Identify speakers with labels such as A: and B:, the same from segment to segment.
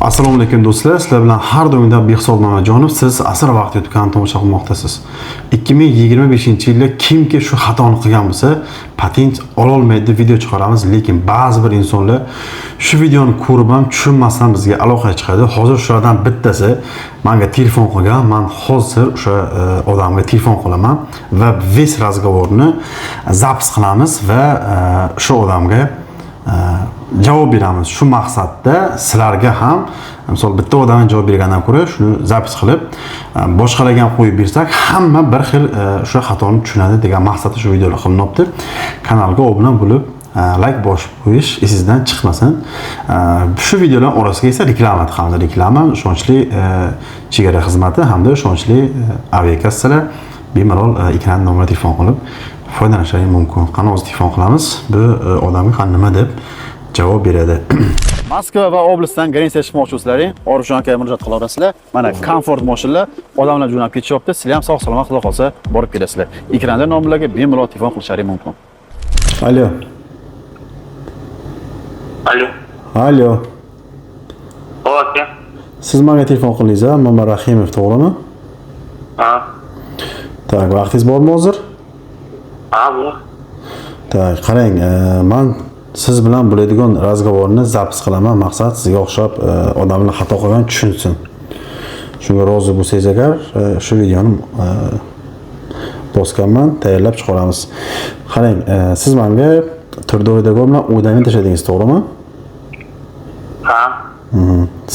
A: Assalomu alaykum do'stlar. Sizlar bilan har doimda Behzod Mamajonov. Siz asr vaqt YouTube kanalini tomosha qilmoqdasiz. 2025-yilda kimki shu xatoni qilgan bo'lsa, patent ola olmaydi video chiqaramiz, lekin ba'zi bir insonlar shu videoni ko'rib ham tushunmasdan bizga aloqaga chiqadi. Hozir shulardan bittasi menga telefon qilgan. Men hozir o'sha odamga telefon qilaman va ves razgovorni zapis qilamiz va shu odamga javob beramiz. Shu maqsadda sizlarga ham misol bitta odamga javob bergandan ko'ra shuni zapis qilib boshqalarga ham qo'yib bersak, hamma bir xil o'sha xatoni tushunadi degan maqsadda shu videolar qilinibdi. Kanalga obuna bo'lib, like bosib qo'yish esingizdan chiqmasin. Shu videolar orasiga esa reklama, ishonchli chegara xizmati hamda ishonchli aviakassalar bemalol ekran nomeriga telefon qilib foydalanishingiz mumkin. Qani hozir telefon qilamiz. Bu odamga nima deb javob beradi. Moskva va oblastdan Grensiya chiqmoqchi bo'lsalaring, Orifjon akaga murojaat qila olasizlar. Mana komfort mashinalar odamlar jo'nab ketishyapti. Sizlar ham sog' salomat xudo qolsa borib kelasizlar. Ekranda nomerlarga bemalol telefon qilishingiz mumkin. Alo. Alo.
B: Aka.
A: Siz menga telefon qildingiz, Mama Rahimov, to'g'rimi?
B: Ha.
A: Tak, vaqtingiz bormi hozir?
B: Ha, bor.
A: Tak, qarang, men siz bilan bo'ladigan razgovorni zapis qilaman. Maqsad sizga o'xshab odamlar xato qilgan tushunsin. Shunga rozi bo'lsangiz agar shu videoni bosganman, tayyorlab chiqaramiz. Qarang, siz menga Turdoydagi bilan o'ydan tashladingiz, to'g'rimi?
B: Ha.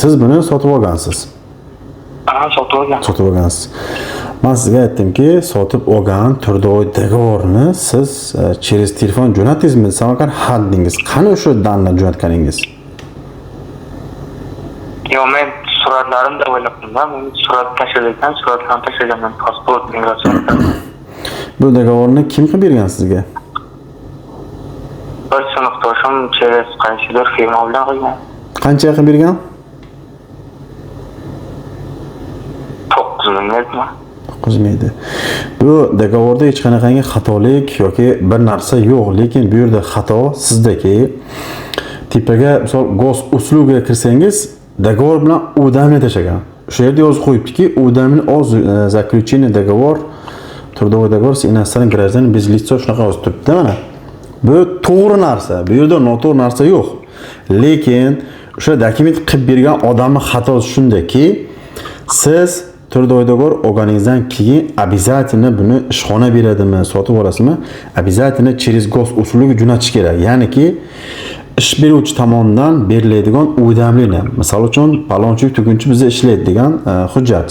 A: Siz buni sotib olgansiz.
B: Ha,
A: Sotib olgansiz. Men sizga aytdimki, sotib olgan Turdoydagi o'rni siz через telefon jo'natdingizmi? Samarqand haddingiz. Qani o'sha danni jo'natganingiz?
B: Yo'q, men suratlarimda o'ylabdim. Men surat tashlaganman, pasport, migratsiya.
A: Bu dogovorni kim qilib bergan sizga?
B: Bir sinfdoshim через qaysidir firma bilan qilgan.
A: Qancha qilib bergan?
B: 9 ming netmi?
A: Qizmaydi. Bu dogovorda hech qanaqangi xatolik yoki bir narsa yo'q, lekin bu yerda xato sizdagi. Tepaga misol gos usluga kirsangiz, dogovor bilan o'damni tashagan. O'sha yerda yozib qo'yibdiki, o'damni o'z заключение договор, трудовой договор с иностранным гражданином без лица shunaqa yozib turibdi mana. Bu to'g'ri narsa. Bu yerda noto'g'ri narsa yo'q. Lekin o'sha dokument qilib bergan odamning xatosi shundaki, siz Turdoy dogovor olganingizdan keyin обязательно buni ishxona beradimi, sotib olasizmi? Обязательно через gos usuliga jo'natish kerak. Ya'niki ish beruvchi tomonidan beriladigan o'damlikni, misol uchun palonchi tugunchi bizda ishlaydi degan hujjat.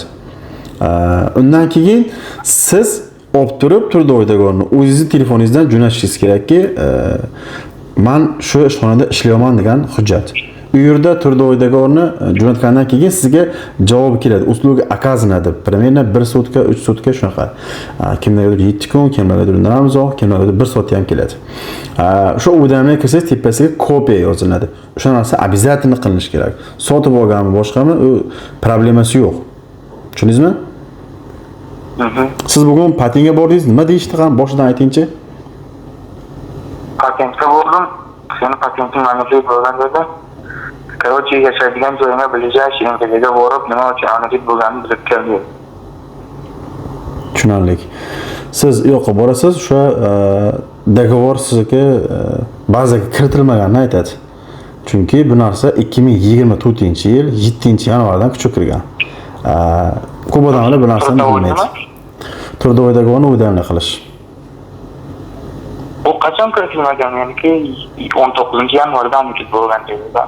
A: Undan keyin siz olib turib Turdoy dogovorni o'zingizning telefoningizdan jo'natishingiz kerakki, men shu ishxonada ishlayman degan hujjat. U yerda Turdoy dogovorni jo'natgandan keyin sizga javob keladi. Usluga оказано deb. Примерно 1 sutka, 3 sutka shunaqa. Kimlargadir 7 kun, kimlargadir naramzoq, kimlargadir 1 soat ham keladi. Shu o'damga kirsangiz tepasiga kopiya yoziladi. O'sha narsa обязательно qilinish kerak. Sotib olganmi, boshqami, u problemasi yo'q. Tushundingizmi? Siz bugun patentga bordingiz, nima deyishdi ham boshidan aytingchi?
B: Patentga bordim. Seni patenting manzilga bo'lgan dedi. Короче, yashaydigan joyingga ближайший MTVga borib, nima uchun analiz bo'lganini bilib keldi.
A: Tushunarli. Siz yo'qqa borasiz, o'sha dogovor sizga bazaga kiritilmaganini aytadi. Chunki bu narsa 2024-yil 7-yanvardan kuchga kirgan. Ko'p odamlar bu narsani bilmaydi. Turdoy dogovorni o'ydanlik qilish.
B: Bu qachon kiritilmagan? Ya'niki 19-yanvardan muddat bo'lgan deydi.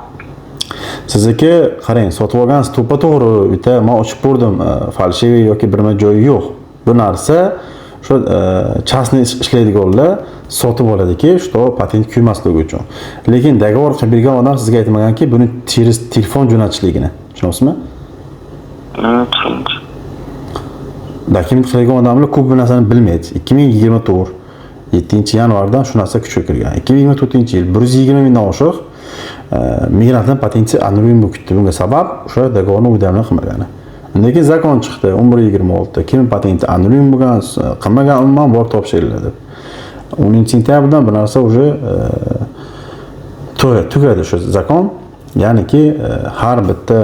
A: Sizniki qarang, sotib olgansiz to'g'ri, bitta men ochib ko'rdim, falshiviy yoki birma joyi yo'q. Bu narsa shu частный ishlaydiganlar sotib oladiki, shu patent kuymasligi uchun. Lekin dogovor qilib bergan odam sizga aytmaganki, buni через telefon jo'natishligini. Tushunyapsizmi? Dokument qilgan odamlar ko'p bu narsani bilmaydi. 2024 7-yanvardan shu narsa kuchga kirgan. 2024-yil 120 mingdan oshiq migrantning patenti anonim bo'lib ketdi. Bunga sabab o'sha dogovorni o'damlar qilmagani. Undan keyin zakon chiqdi 11-26. Kim patenti anonim bo'lgan, qilmagan umuman bor topshiriladi. 10-sentyabrdan bu narsa уже tugadi shu zakon. Ya'niki har bitta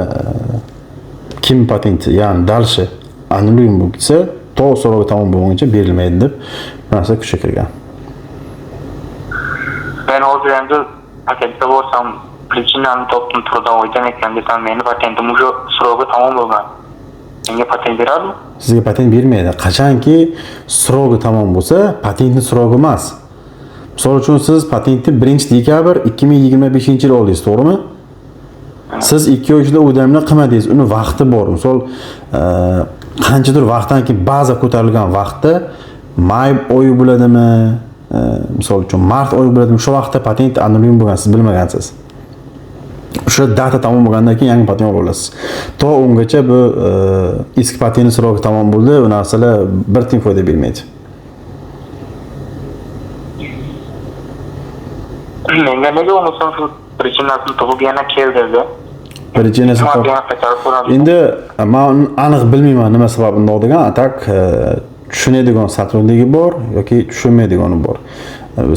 A: kim patenti, ya'ni dalshi annulyum bo'lsa, to so'rovi tamom bo'lguncha berilmaydi deb narsa kuchga kirgan.
B: Ben hozir endi patentda bo'lsam, prichinani topdim turdan o'ydan ekan desam, meni patentim уже so'rovi tamom bo'lgan. Menga patent beradimi?
A: Sizga patent bermaydi. Qachonki so'rovi tamom bo'lsa, patentni so'rovi emas. Misol uchun siz patentni 1-dekabr 2025-yil oldingiz, to'g'rimi? Siz 2 oy ichida o'damni qilmadingiz, uni vaqti bor. Misol qanchadir vaqtdan keyin baza ko'tarilgan vaqtda may oyi bo'ladimi, misol uchun mart oyi bo'ladimi, shu vaqtda patent annulyum bo'lgan, siz bilmagansiz. O'sha data tamom bo'lgandan keyin yangi patent olasiz. To ungacha bu eski patentning so'rovi tamom bo'ldi, u narsalar bir tiyin foyda bermaydi.
B: Menga nega bo'lmasa shu prichinasini topib yana kel dedi.
A: Prichinasi endi men aniq bilmayman nima sabab undoq degan, atak tushunadigan sotrudniki bor yoki tushunmaydigani bor.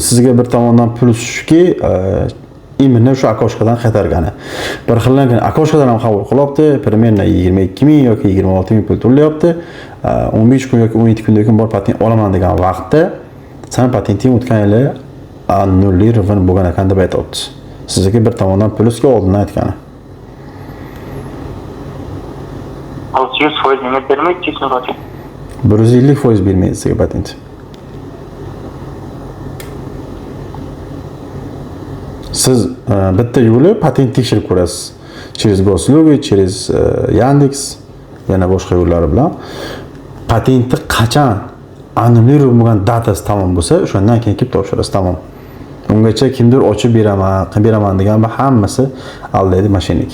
A: Sizga bir tomondan plus shuki, imini shu akoshkadan qaytargani. Bir xildan akoshkadan ham qabul qilyapti, примерно 22 ming yoki 26 ming pul to'layapti. 15 kun yoki 17 kundan keyin bor patent olaman degan vaqtda sen patenting o'tgan yili annullирован bo'lgan ekan deb aytibdi. Sizga bir tomondan plusga oldin aytgani.
B: 600% menga bermaydi kesin patent.
A: 150% bermaydi sizga patent. Siz bitta yo'li patent tekshirib ko'rasiz. Через Госуслуги, через Yandex, yana boshqa yo'llari bilan patentni qachon annullирован bo'lgan datasi tamom bo'lsa, o'shandan keyin kelib topshirasiz, tamom. Ungacha kimdir ochib beraman, qilib beraman degan va hammasi aldaydi mashinik.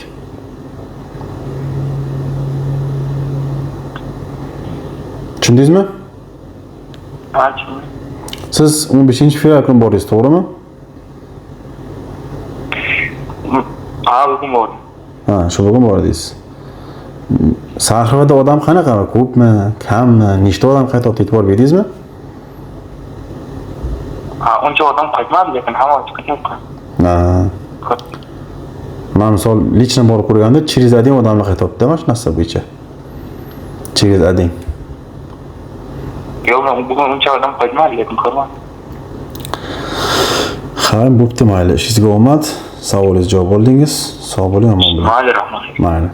A: Tushundingizmi?
B: Ha, tushundim.
A: Siz 15-fevral kuni bordingiz, to'g'rimi?
B: Ha, bugun bordim.
A: Ha, shu bugun bordingiz. Sahrada odam qanaqa? Ko'pmi, kammi, nechta odam qaytib e'tibor berdingizmi?
B: Ha, uncha odam qaytmadi, lekin hamma qaytmoqda.
A: Ha. Men misol lichna borib ko'rganda через один odamlar qaytyapti, mana shu narsa bo'yicha. Через один.
B: Yo'q, bugun uncha odam qaytmadi, lekin ko'rmadim.
A: Ha, bo'pti, mayli. Ishingizga omad. Savolingizni javob oldingiz. Sog' bo'ling, omon bo'ling.
B: Mayli, rahmat.
A: Mayli.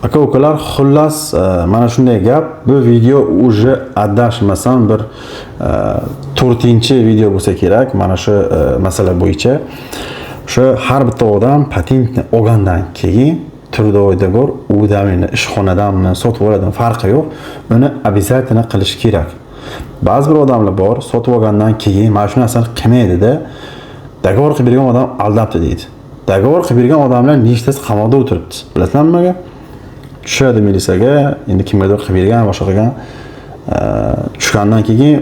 A: Aka ukalar, xullas mana shunday gap. Bu video уже adashmasam bir 4-video bo'lsa kerak mana shu masala bo'yicha. O'sha har bitta odam patentni olgandan keyin turdoyda bor odamni ishxonadanmi, sotib oladimi farqi yo'q. Buni обязательно qilish kerak. Ba'zi bir odamlar bor, sotib olgandan keyin mana shu narsani qilmaydi-da, dogovor qilib bergan odam aldabdi deydi. Dogovor qilib bergan odamlar nechtasi qamoqda o'tiribdi. Bilasizlarmi nimaga? Tushadi militsiyaga, endi kimgadir qilib bergan, boshqa qilgan, tushgandan keyin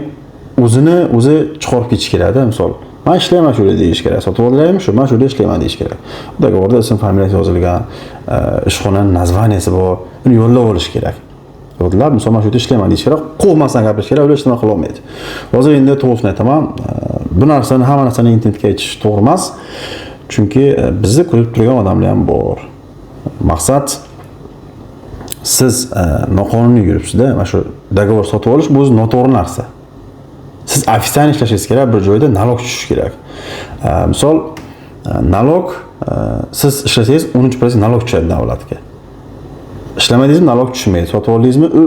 A: o'zi chiqarib ketish kerak-da, misol. Men ishlayman shu yerda deyish kerak. Sotib oldilarmi shu, men shu yerda ishlayman deyish kerak. Dogovorda ism, familiyasi yozilgan, ishxonaning nazvaniyasi bor, uni yo'llab olish kerak. Yo'llab, misol men shu yerda ishlayman deyish kerak. Qo'rqmasdan gapirish kerak, ular ishlamay qila olmaydi. Hozir endi to'g'risini aytaman, bu narsani hamma narsani internetga aytish to'g'ri emas. Chunki bizni ko'rib turgan odamlar ham bor. Maqsad siz noqonuniy yuribsiz-da, mana shu dogovor sotib olish bu o'zi noto'g'ri narsa. Siz ofitsial ishlashingiz kerak, bir joyda nalog tushish kerak. Misol nalog siz ishlasangiz 13% nalog tushadi davlatga. Ishlamadingizmi, nalog tushmaydi. Sotib oldingizmi, u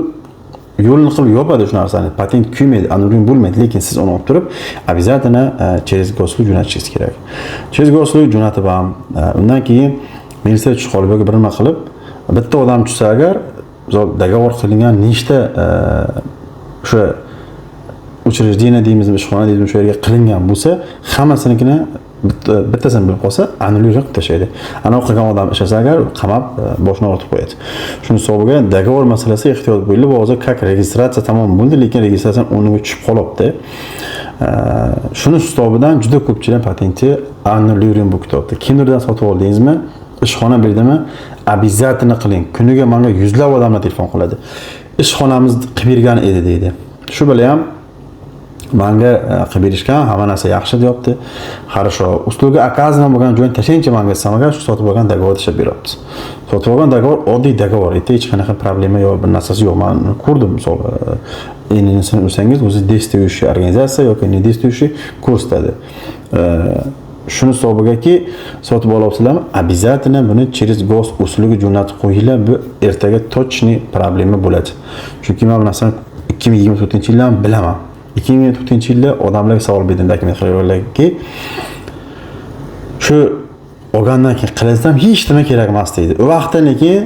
A: yo'lni qilib yopadi shu narsani. Patent kuymaydi, annulyum bo'lmaydi, lekin siz uni olib turib, обязательно через Госуслуги jo'natishingiz kerak. Через Госуслуги jo'natib ham, undan keyin militsiya tushib qolib yoki bir nima qilib, bitta odam tushsa agar, dogovor qilingan nechta o'sha учреждение deymizmi, ishxona deymizmi, shu yerga qilingan bo'lsa, hammasinikini bittasini bilib qolsa, annulyировать qilib tashlaydi. Ana qilgan odam ishlasa agar, qamab boshini og'ritib qo'yadi. Shuning hisobiga dogovor masalasi ehtiyot bo'lib, hozir как registratsiya tamom bo'ldi, lekin registratsiya o'rniga tushib qolibdi. Shuni hisobidan juda ko'pchilik patenti annulyирован bo'lib ketdi. Kimdirdan sotib oldingizmi, ishxona berdimi, обязательно qiling. Kuniga menga yuzlab odamlar telefon qiladi. Ishxonamiz qilib bergan edi deydi. Shu bilan ham Menga qilib berishgan, hamma narsa yaxshi deyapti. Хорошо. Usluga akazdan bo'lgan joyni tashlayincha menga samaga shu sotib olgan dogovor ishlab beryapti. Sotib olgan dogovor oddiy dogovor. Hech qanaqa problema yo'q, bir narsasi yo'q. Men ko'rdim, misol endi ursangiz o'zi действующая organizatsiya yoki не действующий ko'rsatadi. Shuni hisobigaki sotib olyapsizlarmi? Обязательно buni через gos uslugi jo'natib qo'yinglar. Bu ertaga точный problema bo'ladi. Chunki men bu narsani 2024-yildan bilaman. 2024-yilda odamlarga savol berdim dokumentlarga, shu olgandan keyin qilasam hech nima kerak emas deydi. U vaqtdan keyin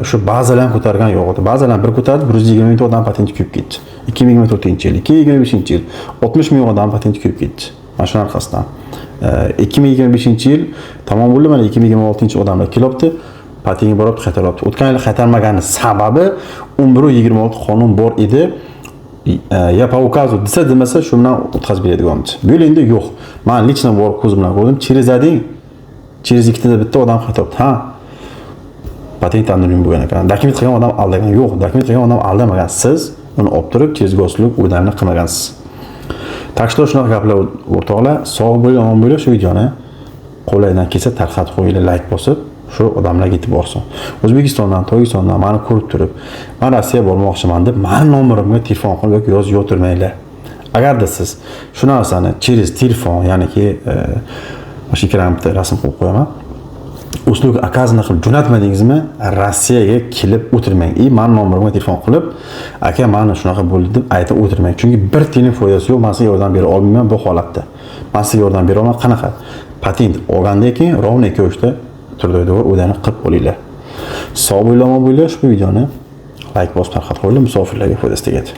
A: shu bazalarni ko'targan yo'q edi. Bazalarni bir ko'tardi, 120 ming odam patenti kuyib ketdi. 2024-yil, 2025-yil 60 ming odam patenti kuyib ketdi. Mana shu orqasidan. 2025-yil tamom bo'ldi, mana 2026 odamlar kelyapti. Patentga borib qaytaryapti. O'tgan yil qaytarmagani sababi 11-26 qonun bor edi. Ya по указу desa demasa shu bilan o'tkazib beradigan edi. Bu endi yo'q. Men lichno bor ko'zim bilan ko'rdim. Через 2 tada bitta odam qaytyapti. Ha. Patent anonim bo'lgan ekan. Dokument qilgan odam aldagan yo'q. Dokument qilgan odam aldamagan. Siz uni olib turib через gosluk o'danni qilmagansiz. Так что shunaqa gaplar o'rtoqlar, sog' bo'ling, omon bo'ling, shu videoni qo'lingizdan kelsa tarqatib qo'yinglar, like bosib, shu odamlarga yetib borsin. O'zbekistondan, Tojikistondan meni ko'rib turib, men Rossiya bormoqchiman deb meni nomerimga telefon qilib yoki yozib o'tirmanglar. Agarda siz shu narsani через telefon, ya'niki o'sha ekranimda rasm qo'yib qo'yaman. Uslug akazini qilib jo'natmadingizmi, Rossiyaga kelib o'tirmang. Men nomerimga telefon qilib, aka meni shunaqa bo'ldi deb aytib o'tirmang. Chunki bir tiyin foydasi yo'q, men sizga yordam bera olmayman bu holatda. Men sizga yordam bera olmayman. Qanaqa? Patent olgandan keyin rovna 2 ta turdoydor o'dani qilib olinglar. Sog' bo'linglar, omon bo'linglar. Shu videoni like bosib tarqatib qo'yinglar, musofirlarga foydasi tegadi.